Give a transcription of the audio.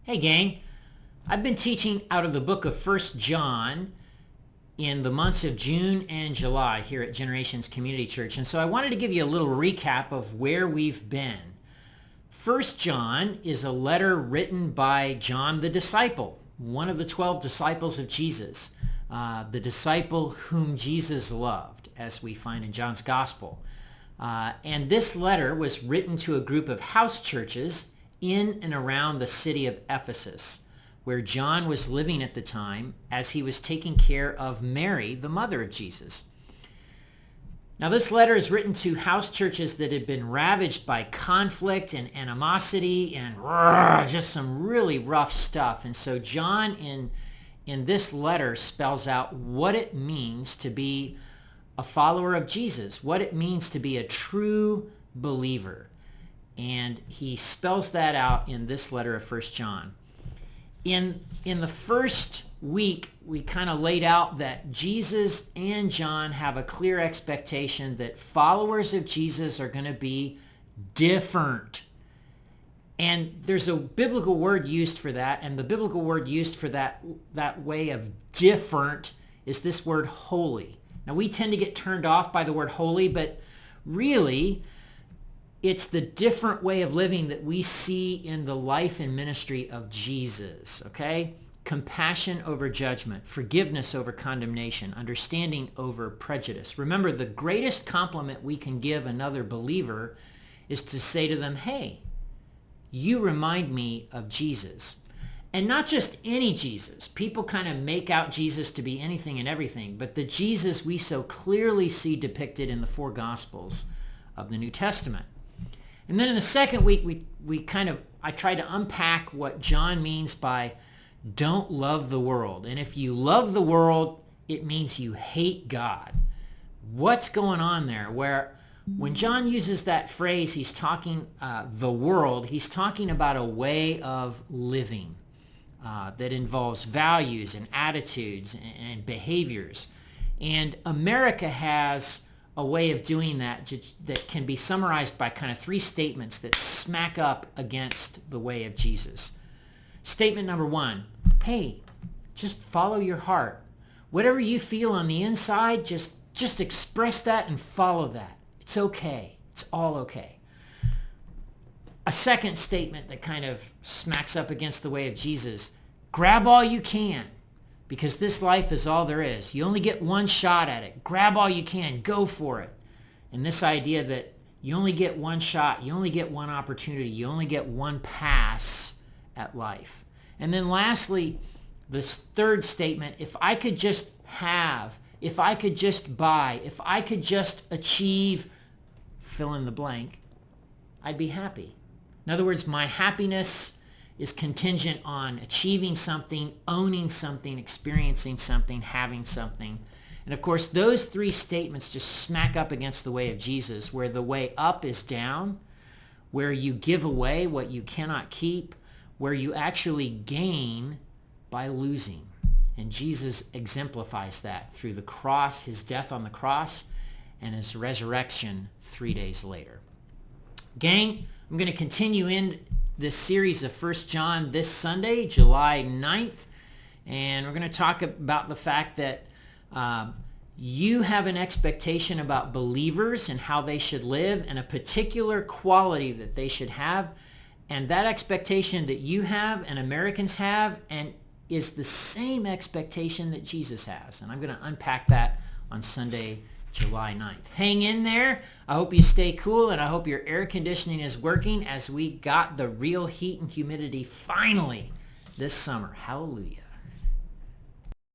Hey gang, I've been teaching out of the book of 1 John in the months of June and July here at Generations Community Church. And so I wanted to give you a little recap of where we've been. 1 John is a letter written by John the disciple, one of the 12 disciples of Jesus, the disciple whom Jesus loved, as we find in John's gospel. And this letter was written to a group of house churches in and around the city of Ephesus, where John was living at the time as he was taking care of Mary, the mother of Jesus. Now, this letter is written to house churches that had been ravaged by conflict and animosity and just some really rough stuff. And so John in this letter spells out what it means to be a follower of Jesus, what it means to be a true believer. And he spells that out in this letter of 1 John. In the first week, we kind of laid out that Jesus and John have a clear expectation that followers of Jesus are going to be different. And there's a biblical word used for that, and the biblical word used for that way of different is this word holy. Now, we tend to get turned off by the word holy, but really, it's the different way of living that we see in the life and ministry of Jesus, okay? Compassion over judgment, forgiveness over condemnation, understanding over prejudice. Remember, the greatest compliment we can give another believer is to say to them, hey, you remind me of Jesus. And not just any Jesus. People kind of make out Jesus to be anything and everything, but the Jesus we so clearly see depicted in the four Gospels of the New Testament. And then in the second week, I tried to unpack what John means by don't love the world. And if you love the world, it means you hate God. What's going on there? Where when John uses that phrase, he's talking the world, he's talking about a way of living that involves values and attitudes and behaviors. And America has a way of doing that that can be summarized by kind of three statements that smack up against the way of Jesus. Statement number one, hey, just follow your heart. Whatever you feel on the inside, just express that and follow that. It's okay. It's all okay. A second statement that kind of smacks up against the way of Jesus, grab all you can. Because this life is all there is. You only get one shot at it. Grab all you can. Go for it. And this idea that you only get one shot, you only get one opportunity, you only get one pass at life. And then lastly, this third statement, if I could just have, if I could just buy, if I could just achieve, fill in the blank, I'd be happy. In other words, my happiness is contingent on achieving something, owning something, experiencing something, having something. And of course, those three statements just smack up against the way of Jesus, where the way up is down, where you give away what you cannot keep, where you actually gain by losing. And Jesus exemplifies that through the cross, his death on the cross, and his resurrection 3 days later. Gang, I'm going to continue in this series of 1 John this Sunday, July 9th. And we're going to talk about the fact that you have an expectation about believers and how they should live and a particular quality that they should have. And that expectation that you have and Americans have and is the same expectation that Jesus has. And I'm going to unpack that on Sunday, July 9th. Hang in there. I hope you stay cool, and I hope your air conditioning is working as we got the real heat and humidity finally this summer. Hallelujah.